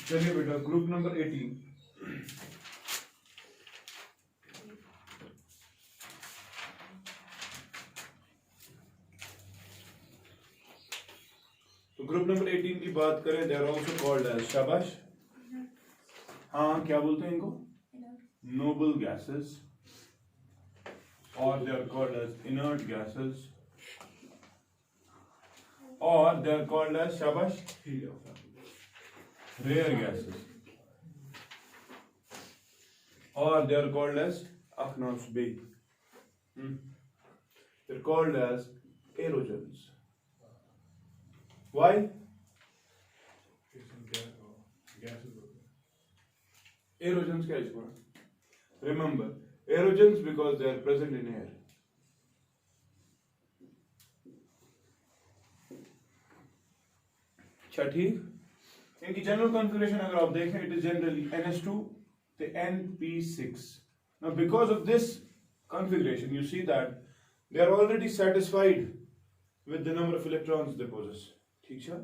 चलिए बेटा group number 18। तो ग्रुप नंबर 18 की बात करें, they are also called as, शाबाश, हाँ क्या बोलते हैं इनको, नोबल गैसेस, और they are called as inert gases, और दे आर कॉल्ड एज, शाबाश, रेयर गैसेस, और they are called as Akhnaf's Bay. They're called as aerogens. Why? Aerogens क्या इसको? Remember, aerogens because they are present in air. अच्छा ठीक, इनकी general configuration अगर आप देखें, it is generally NH2 the NP6. Now because of this configuration you see that they are already satisfied with the number of electrons they possess. ठीक है,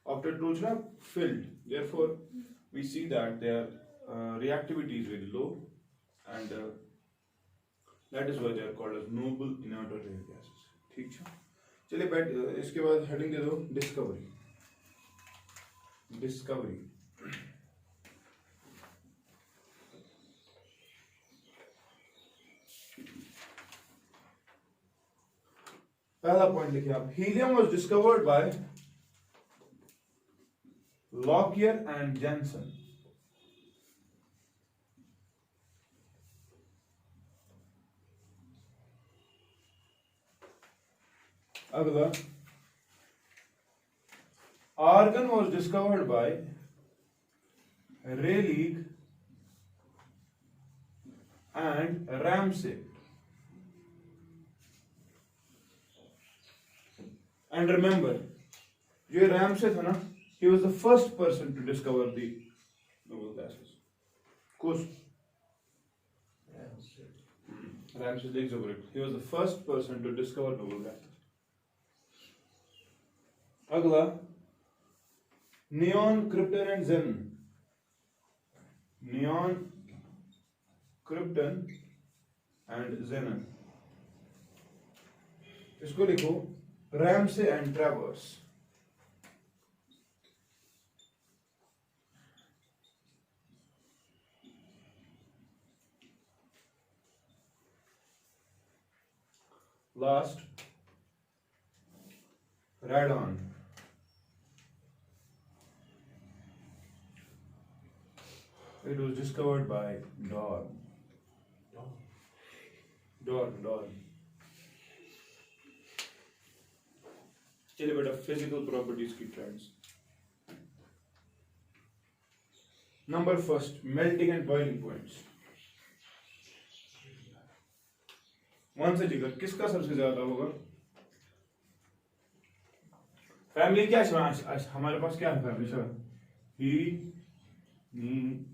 octet rule filled, therefore we see that their reactivity is very low, and that is why they are called as noble inert or rare gases. ठीक है, चलिए बैठ, इसके बाद heading दे दो discovery. Discovery पहला पॉइंट लिखिए आप, helium was discovered by Lockyer and Janssen. अगला, argon was discovered by Rayleigh and Ramsay. And remember, जो रैमसे था ना, he was the first person to discover the noble gases. कुछ Ramsay देख जो correct. He was the first person to discover noble gases. अगला, neon, krypton and xenon. Neon, krypton and xenon. इसको लिखो Ramsay and Travers. Last, radon. It was discovered by Dorn. चलिए बेटा physical properties की trends. Number first, melting and boiling points. One से जिगर किसका सबसे ज्यादा होगा? फैमिली क्या है हमारे पास, क्या है फैमिली सर? ही, नी,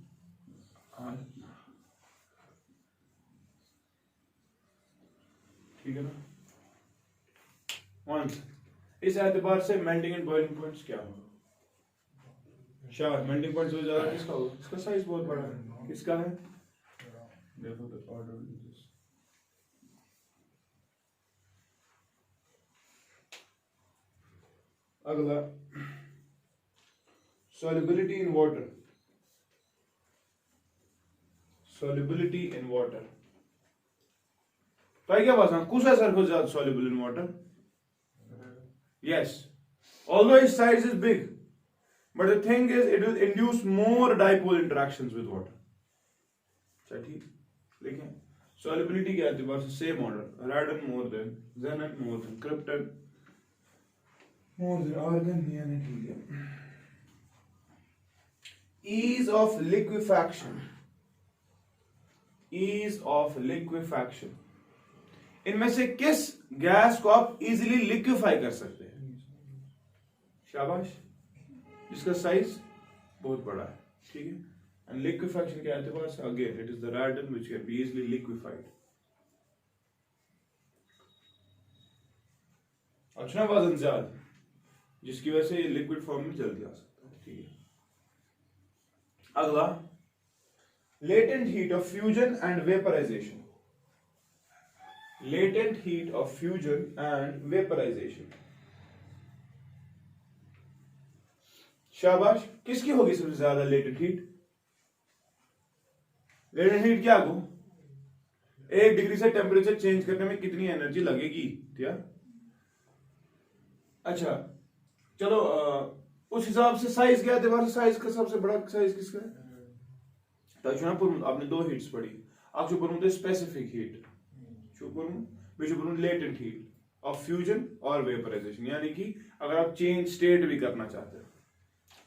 ठीक है ना? वन, इस एतबार से मेल्टिंग एंड बॉइलिंग पॉइंट्स क्या होगा? शाह, मेल्टिंग पॉइंट सबसे ज्यादा किसका होगा? इसका साइज बहुत बड़ा है, किसका है? देखो द ऑर्डर इज दिस। अगला, solubility in water. Solubility in water. तो क्या बात है, कुछ ऐसा कुछ ज्यादा soluble in water? Yes, although its size is big, but the thing is it will induce more dipole interactions with water. अच्छा ठीक, देखें solubility के एतबार से same order, radon more than, xenon more than, krypton more than argon, neon and helium. Ease of liquefaction. Ease of liquefaction. इनमें से किस gas को आप इजीली लिक्विफाई कर सकते हैं? शाबाश, जिसका साइज बहुत बड़ा है, ठीक है। एंड लिक्विफैक्शन के एतबार से again it is the radon which can be easily liquefied. अच्छा वजन ज्यादा, जिसकी वजह से ये लिक्विड फॉर्म में जल्दी आ सकता है, ठीक है। अगला, latent heat of fusion and vaporization. Latent heat of fusion and vaporization. शाबाश, किसकी होगी सबसे ज्यादा latent heat? latent heat क्या हो? 1 डिग्री से टेम्परेचर चेंज करने में कितनी एनर्जी लगेगी? क्या? अच्छा, चलो उस हिसाब से साइज क्या है? साइज का सबसे बड़ा साइज किसका है? आपने 2 हीट्स पढ़ी, आप specific heat, latent heat of fusion और वेपराइजेशन, यानी कि अगर आप चेंज स्टेट भी करना चाहते हो,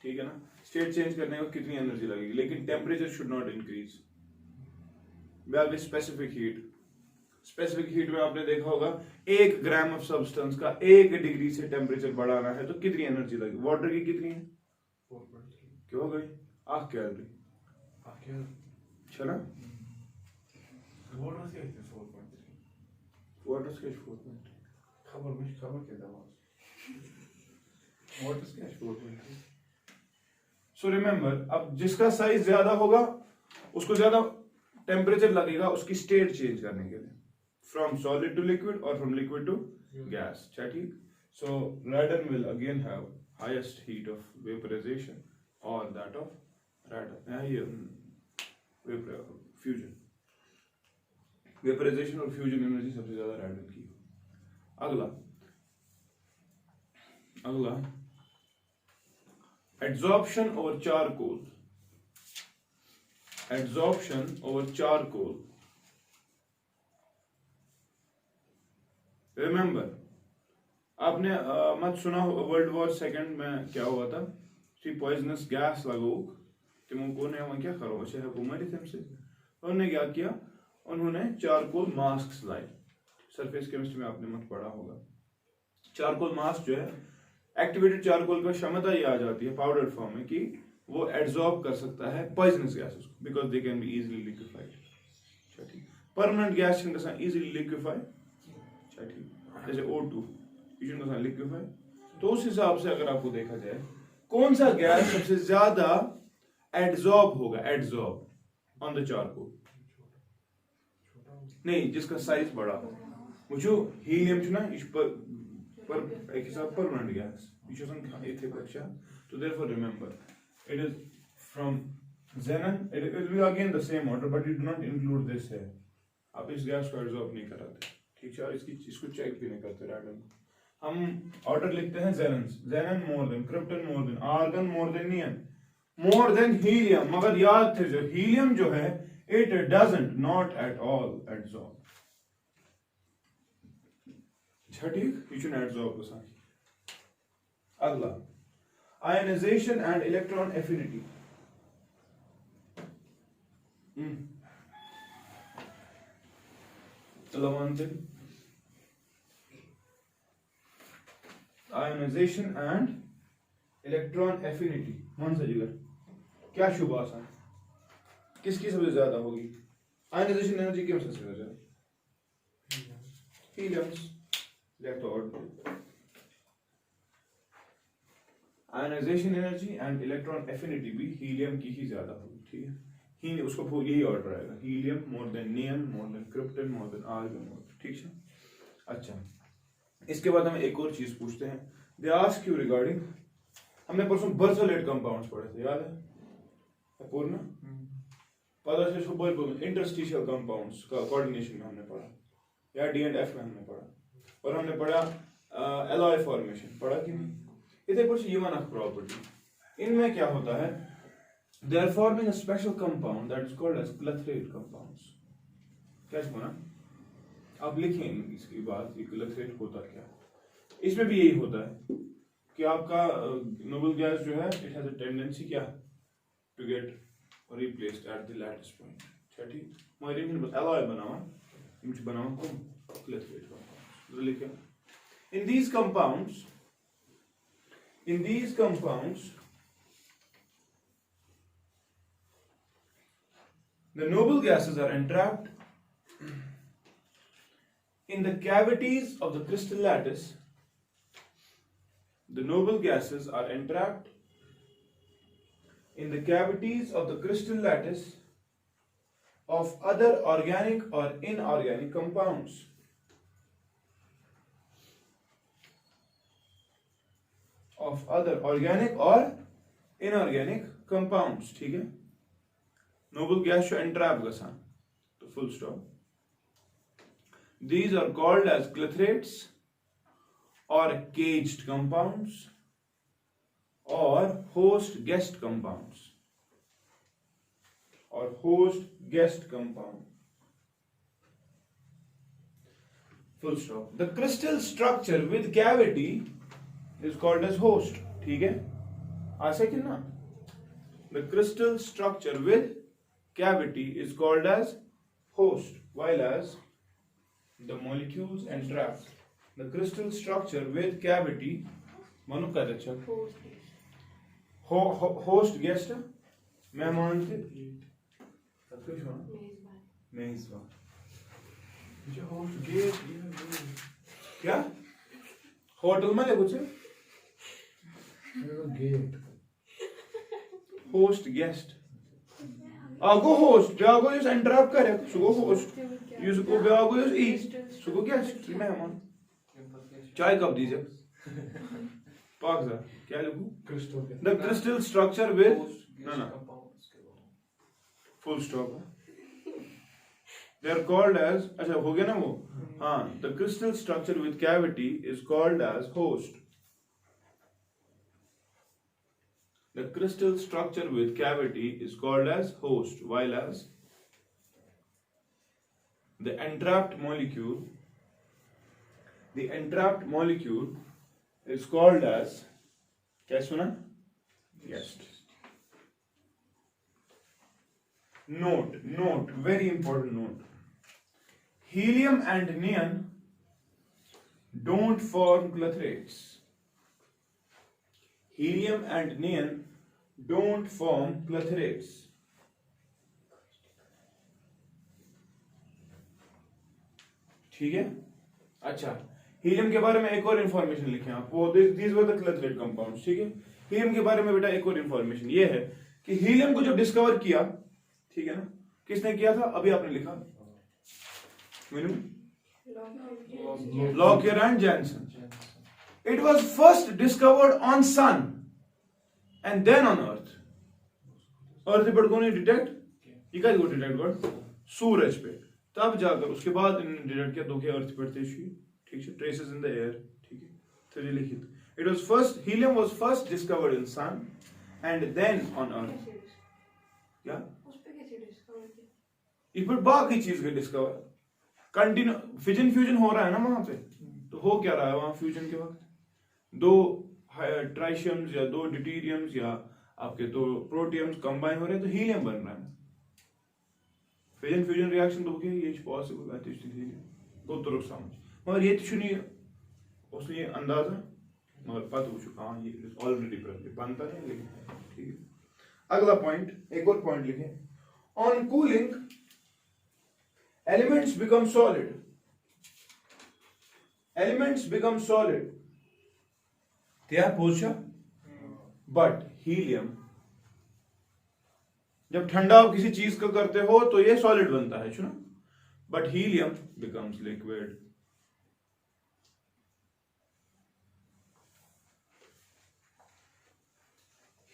ठीक है ना, स्टेट चेंज करने में कितनी एनर्जी लगेगी, लेकिन temperature should not increase. Specific heat में आपने देखा होगा 1 ग्राम ऑफ सब्सटेंस का 1 डिग्री से टेम्परेचर बढ़ाना है तो कितनी एनर्जी लगेगी? वाटर की कितनी है? 4.3। क्यों हो गई? आख कैलोरी। चला वाटर स्केच 4.3। वाटर स्केच 4.3 खबर के दवा वाटर स्केच 4.3। सो रिमेंबर, अब जिसका साइज ज्यादा होगा उसको ज्यादा टेम्परेचर लगेगा उसकी स्टेट चेंज करने के लिए, फ्रॉम सॉलिड टू लिक्विड और फ्रॉम लिक्विड टू गैस। ठीक, सो radon will again have highest heat of vaporization or that of fusion. Vaporisation और फ्यूजन एनर्जी सबसे ज्यादा radon की। अगला एड्सॉर्प्शन और चारकोल। रिमेंबर, आपने मत सुना वर्ल्ड वॉर सेकंड में क्या हुआ था? पॉइजनस गैस लगोग तिमो को ने वहां क्या करो अच्छे है मरित हमसे। उन्होंने क्या किया? उन्होंने चारकोल मास्क लाए। सरफेस केमिस्ट्री में आपने मत पढ़ा होगा। चारकोल मास्क जो है, एक्टिवेटेड चारकोल का क्षमता ये आ जाती है पाउडर फॉर्म में कि वो एब्जॉर्ब कर सकता है पॉइजनस गैसेस को, because they can be easily liquefied. ठीक, परमानेंट गैस का इजीली लिक्विफाई, ठीक, जैसे O2 का लिक्विफाई। तो उस हिसाब से अगर आपको देखा जाए कौन सा गैस सबसे ज्यादा एब्जॉर्ब होगा, एब्जॉर्ब ऑन द चारकोल, नहीं जिसका साइज बड़ा हो। मुझे हीलियम ना पर एक हिसाब परमानेंट गैस इथे कक्षा, तो therefore remember it is from xenon, it will be again the same order but you do not include this here। आप इस गैस को एब्जॉर्ब नहीं कराते, ठीक है, इसको चेक भी नहीं करते रैंडम। हम ऑर्डर लिखते हैं xenon more than, krypton more than, argon more than, neon more than helium. मगर याद थे जो हीलियम जो है it doesn't not at all absorb। ठीक, ये चुन एब्जॉर्ब को साथ। अगला ionization and electron affinity। ionization and electron affinity कौन सा जिगर क्या शुभ आसान किसकी सबसे ज्यादा होगी? ionization एनर्जी की सबसे ज्यादा helium's. Ionization energy and electron affinity भी हीलियम की ही ज्यादा होगी। ठीक है, ही उसको यही ऑर्डर आएगा, helium more than neon more than krypton more than argon more. ठीक है, अच्छा, इसके बाद हम एक और चीज पूछते हैं। दे आस्क यू रिगार्डिंग, हमने परसों बर्सोलेट कंपाउंड्स पढ़े थे, याद है पूर्ण? पता है इसको बोल इंटरस्टिशियल कंपाउंड्स का कोऑर्डिनेशन में हमने पढ़ा, या डी एंड एफ में हमने पढ़ा, और हमने पढ़ा एलॉय फॉर्मेशन, पढ़ा कि नहीं? इधर कुछ यूमन प्रॉपर्टी, इनमें क्या होता है? They are forming a special compound that is called as clathrate compounds. क्या सुना? आप लिखें इसकी बात, क्लथरेट होता क्या? इसमें भी यही होता है कि आपका नोबल गैस जो है इट हैज अ टेंडेंसी क्या to get replaced at the lattice point. ठीक, मगर इनमें बस एलॉय बनावा, इनमें बनावा कौन? Clathrate compounds. लिखे in these compounds the noble gases are entrapped in the cavities of the crystal lattice. The noble gases are entrapped in the cavities of the crystal lattice of other organic or inorganic compounds. Of other organic or inorganic compounds. ठीक है? Noble gas should entrap गसान. तो full stop. These are called as clathrates or caged compounds or host guest compounds. Or host guest compound. Full stop. The crystal structure with cavity is called as host. ठीक है? आ सके ना? The crystal structure with cavity is called as host, while as the molecules entrap. The crystal structure with cavity, मानो कर अच्छा. Host guest, मेहमान थे. कुछ हो? मेजबान. मुझे होस्ट गेट क्या? होटल में कुछ? Get Host guest. Ago host, beago is interrupt करे. Sugo host. Use को beago is eat. Sugo guest. मेहमान. चाय कब दीजिए? पाक जा. क्या लिखूं? Crystal The crystal structure with no. Full stop. They are called as अच्छा हो गया ना वो? हाँ. The crystal structure with cavity is called as host. The crystal structure with cavity is called as host, while as the entrapped molecule is called as क्या सुना? Guest. Note, very important note. Helium and neon don't form clathrates. Helium and neon don't form clathrates. ठीक है? अच्छा, helium के बारे में एक और इंफॉर्मेशन लिखे आप. वो these were the clathrate compounds. ठीक है? हीलियम के बारे में बेटा एक और इंफॉर्मेशन ये है कि हीलियम को जो डिस्कवर किया, ठीक है ना? किसने किया था? अभी आपने लिखा. Lockyer and Janssen. It was first discovered on Sun and then on Earth. Earth पर कौन डिटेक्ट? ये क्या को डिटेक्ट कर? सूरज पे. तब जाकर उसके बाद इन्होंने डिटेक्ट किया दो के अर्थ पर थे शी. ठीक है? Traces in the air. ठीक है? तो ये लिखित. It was first helium was first discovered in Sun and then on Earth. क्या? उस पे कैसे डिस्कवर किया? इस पर बाकी चीज के डिस्कवर. कंटिन्यू फिजन फ्यूजन हो रहा है ना वहां पे. तो हो क्या रहा है वहां फ्यूजन के वक्त? दो ट्राइशियम्स या दो ड्यूटेरियम्स या आपके दो प्रोटियम्स कंबाइन हो रहे हैं तो हीलियम बन रहा है. फिजन फ्यूजन रिएक्शन तो क्या ये पॉसिबल है तो तुरंत समझ. मगर ये तो नहीं उसने ये अंदाजा मगर पता हो चुका हाँ ये ऑलरेडी बनता है लेकिन ठीक है. अगला पॉइंट एक और पॉइंट लिखें. On cooling elements become solid. क्या पूछा? बट हीलियम जब ठंडा आप किसी चीज का करते हो तो ये सॉलिड बनता है सुना. But helium becomes liquid.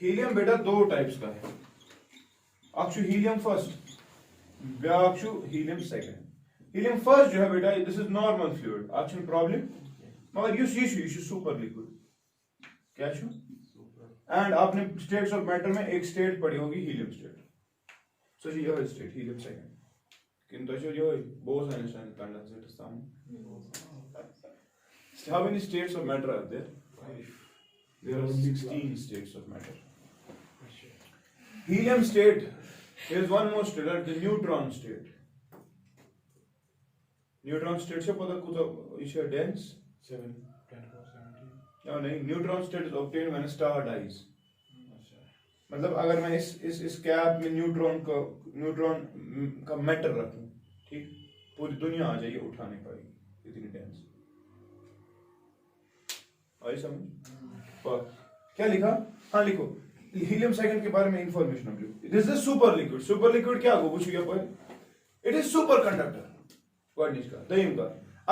Helium बेटा दो टाइप्स का है. अक्षु हीलियम फर्स्ट ब्याक्षु हीलियम सेकंड. हीलियम फर्स्ट जो है बेटा this is normal fluid. Action problem मगर ये सुपर लिक्विड. क्या छू? एंड आपने स्टेट्स ऑफ मैटर में एक स्टेट पढ़ी होगी हीलियम स्टेट. सो ये स्टेट हीलियम सेकंड. किंतु जो बहुत सारे stand condensate sound. How many states of matter are there? 5. There are 16 states of matter. Helium state is one more state, the neutron state. Neutron state से पता कुछ इसे dense 7, 10, 17. या नहीं neutron state is obtained when a star dies. मतलब अगर मैं इस कैप में न्यूट्रॉन का मैटर रखूं, ठीक, पूरी दुनिया आ जाएगी उठा नहीं पाएगी इतनी डेंस. आई समझ? क्या लिखा? हाँ लिखो. हीलियम सेकंड के बारे में इंफॉर्मेशन अब this is super liquid. Super liquid क्या गो वुचु यपर इट इज सुपर कंडक्टर गॉडनिश का दयम का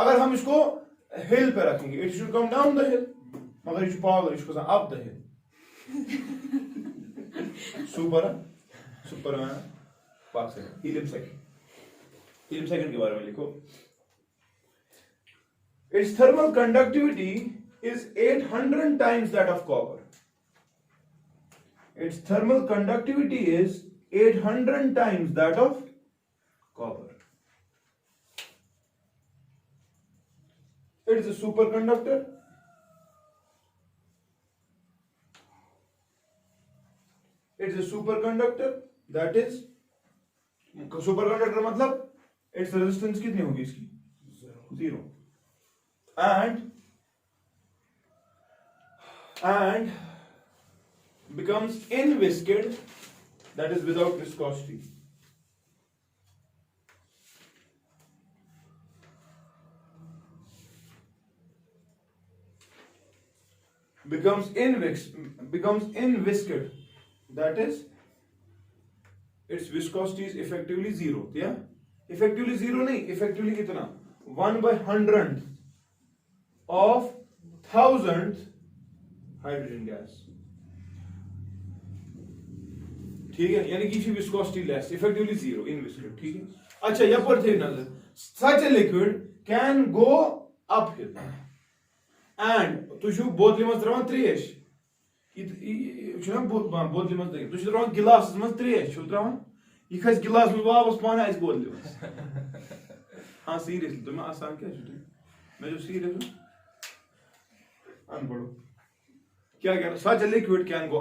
अगर हम इसको हिल पे रखेंगे it should come down the हिल मगर इट पावर इसको अप द हिल सुपर पास है हीलियम सेकंड के बारे में लिखो its thermal conductivity is 800 times that of copper. Its thermal conductivity is 800 times that of copper. It is a superconductor. It is a superconductor that is superconductor मतलब its resistance कितनी होगी इसकी? Zero. And becomes inviscid, that is without viscosity. Becomes inviscid, that is its viscosity is effectively zero. Yeah, effectively zero नहीं, effectively कितना 1/100th of 1000th hydrogen gas. ठीक है, यानी कि इसकी viscosity less, effectively zero, inviscosity. ठीक है, अच्छा यहाँ पर थे नजर such a liquid can go uphill and तुझु बोतल मज त्रवान त्रेश छुना बोतल मज तुझु त्रवान गिलास मज त्रेश छु त्रवान ये खस गिलास में वापस पाना इस बोतल मज हां सीरियसली तुम आसान क्या छु मैं जो सीरियस हूं अनपढ़ क्या कह रहा such a liquid can go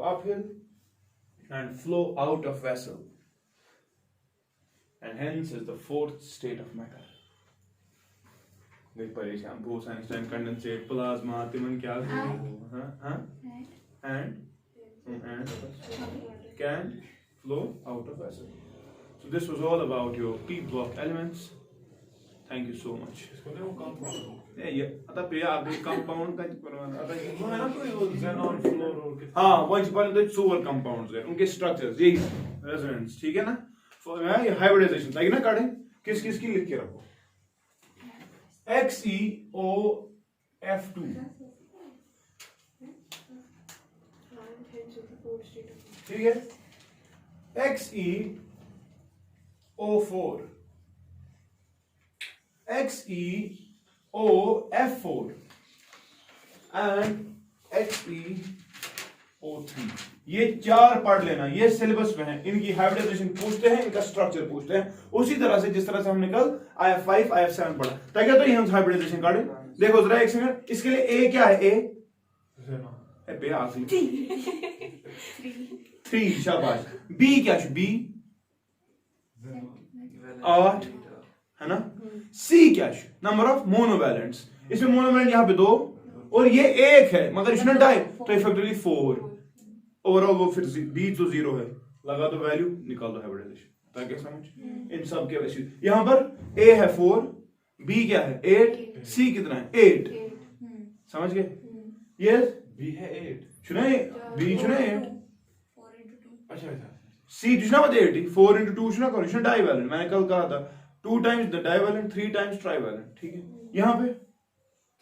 uphill and flow out of vessel and hence is the fourth state of matter गई परेशान बहुत साइंस्टाइन कंडेंसेट प्लाज्मा तिमन क्या and can flow out of vessel so this was all about your p block elements thank you so much ये आता पे आगे compound का परवाना आता ये है ना कोई वो xenon फ्लोर हां वंच पर तो सोवर कंपाउंड्स है उनके स्ट्रक्चर्स यही रेजोनेंस ठीक है ना ये हाइब्रिडाइजेशन ताकि ना काटें किस किस की लिख के रखो XeOF2 ठीक है XeO4 XeOF4 and XeO3 ये चार पढ़ लेना ये सिलेबस में है इनकी हाइब्रिडाइजेशन पूछते हैं इनका स्ट्रक्चर पूछते हैं उसी तरह से जिस तरह से हमने कल IF5 IF7 पढ़ा ताकि तो हम हाइब्रिडाइजेशन काटें देखो जरा एक सेकंड इसके लिए A क्या है A है पे आखिरी 3 शाबाश B क्या है B 8 है ना C क्या है नंबर ऑफ मोनोवैलेंट्स इसमें मोनोवैलेंट यहाँ पे 2 और ये 1 है मगर इसमें डाई तो इफेक्टिवली 4 ओवरऑल वो फिर B तो 0 है लगा दो वैल्यू निकाल दो हाइब्रिडाइजेशन ताकि समझ इन सब के वैल्यू यहाँ पर A है 4 B क्या है 8 C कितना है 8 समझ गए ये B है 8 सुना B सुना 8 अच्छा C सुना मत 8 4 into 2 सुना करो सुना डाइवैलेंट मैंने कल कहा था 2 times the divalent 3 times trivalent ठीक है यहाँ पे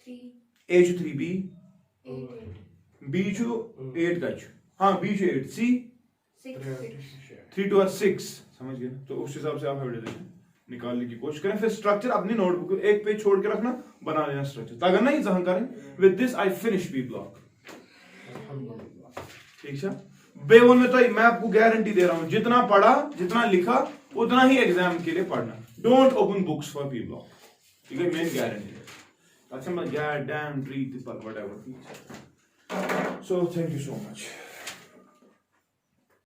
3 A 3B B 8 का हाँ B 8 C 3 to 6 समझ गए तो उस हिसाब से आप हाइब्रिडाइजेशन निकालने की कोशिश करें फिर स्ट्रक्चर अपनी नोटबुक एक पेज छोड़ के रखना बना लेना स्ट्रक्चर अगर नहीं जहां करें with this I finish B block ठीक है बेवन में तो मैं आपको गारंटी दे रहा हूं जितना पढ़ा जितना लिखा उतना ही एग्जाम के लिए पढ़ना don't open books for B block ठीक है मेन गारंटी है अच्छा मैं गॉड डैम ट्रीट पर whatever so thank you so much